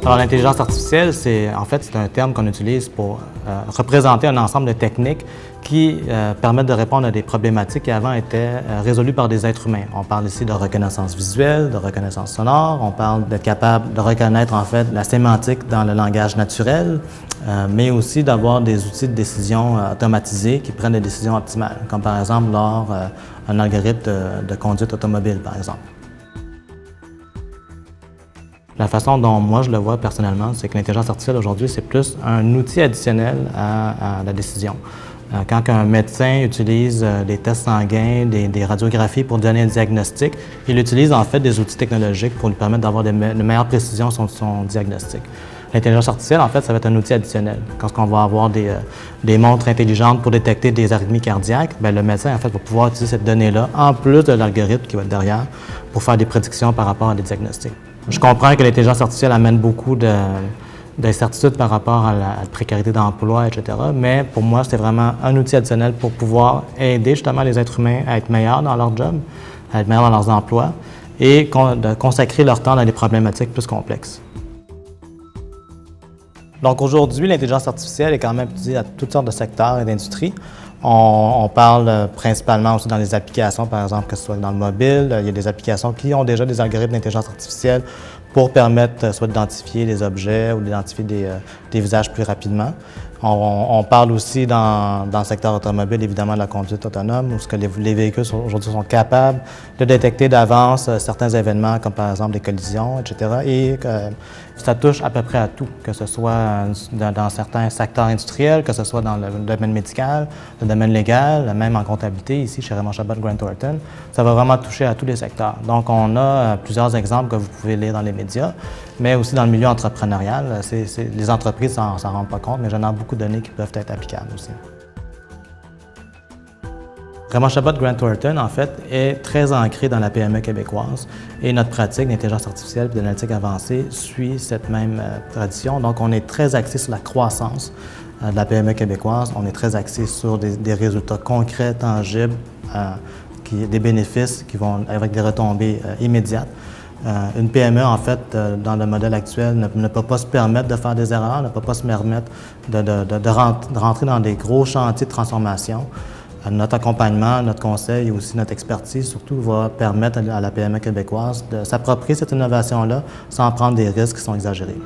Alors, l'intelligence artificielle, c'est un terme qu'on utilise pour représenter un ensemble de techniques qui permettent de répondre à des problématiques qui avant étaient résolues par des êtres humains. On parle ici de reconnaissance visuelle, de reconnaissance sonore, on parle d'être capable de reconnaître la sémantique dans le langage naturel, mais aussi d'avoir des outils de décision automatisés qui prennent des décisions optimales, comme par exemple lors un algorithme de conduite automobile, par exemple. La façon dont moi je le vois personnellement, c'est que l'intelligence artificielle aujourd'hui, c'est plus un outil additionnel à la décision. Quand un médecin utilise des tests sanguins, des radiographies pour donner un diagnostic, il utilise en fait des outils technologiques pour lui permettre d'avoir de meilleures précisions sur son diagnostic. L'intelligence artificielle, en fait, ça va être un outil additionnel. Quand on va avoir des montres intelligentes pour détecter des arythmies cardiaques, bien, le médecin, en fait, va pouvoir utiliser cette donnée-là, en plus de l'algorithme qui va être derrière, pour faire des prédictions par rapport à des diagnostics. Je comprends que l'intelligence artificielle amène beaucoup d'incertitudes par rapport à la précarité d'emploi, etc. Mais pour moi, c'est vraiment un outil additionnel pour pouvoir aider justement les êtres humains à être meilleurs dans leur job, à être meilleurs dans leurs emplois et de consacrer leur temps dans des problématiques plus complexes. Donc aujourd'hui, l'intelligence artificielle est quand même utilisée à toutes sortes de secteurs et d'industries. On parle principalement aussi dans les applications, par exemple, que ce soit dans le mobile. Il y a des applications qui ont déjà des algorithmes d'intelligence artificielle pour permettre soit d'identifier des objets ou d'identifier des visages plus rapidement. On parle aussi dans le secteur automobile, évidemment, de la conduite autonome, où les véhicules aujourd'hui sont capables de détecter d'avance certains événements, comme par exemple des collisions, etc. Et ça touche à peu près à tout, que ce soit dans certains secteurs industriels, que ce soit dans le domaine médical, le domaine légal, même en comptabilité, ici chez Raymond Chabot Grant Thornton. Ça va vraiment toucher à tous les secteurs. Donc, on a plusieurs exemples que vous pouvez lire dans les médias, mais aussi dans le milieu entrepreneurial. Les entreprises s'en rendent pas compte, mais j'en ai beaucoup de données qui peuvent être applicables aussi. Raymond Chabot Grant Thornton, en fait, est très ancré dans la PME québécoise et notre pratique d'intelligence artificielle et d'analytique avancée suit cette même tradition. Donc, on est très axé sur la croissance de la PME québécoise. On est très axé sur des résultats concrets, tangibles, des bénéfices qui vont avec des retombées immédiates. Une PME, en fait, dans le modèle actuel, ne peut pas se permettre de faire des erreurs, ne peut pas se permettre de rentrer dans des gros chantiers de transformation. Notre accompagnement, notre conseil et aussi notre expertise, surtout, va permettre à la PME québécoise de s'approprier cette innovation-là sans prendre des risques qui sont exagérés.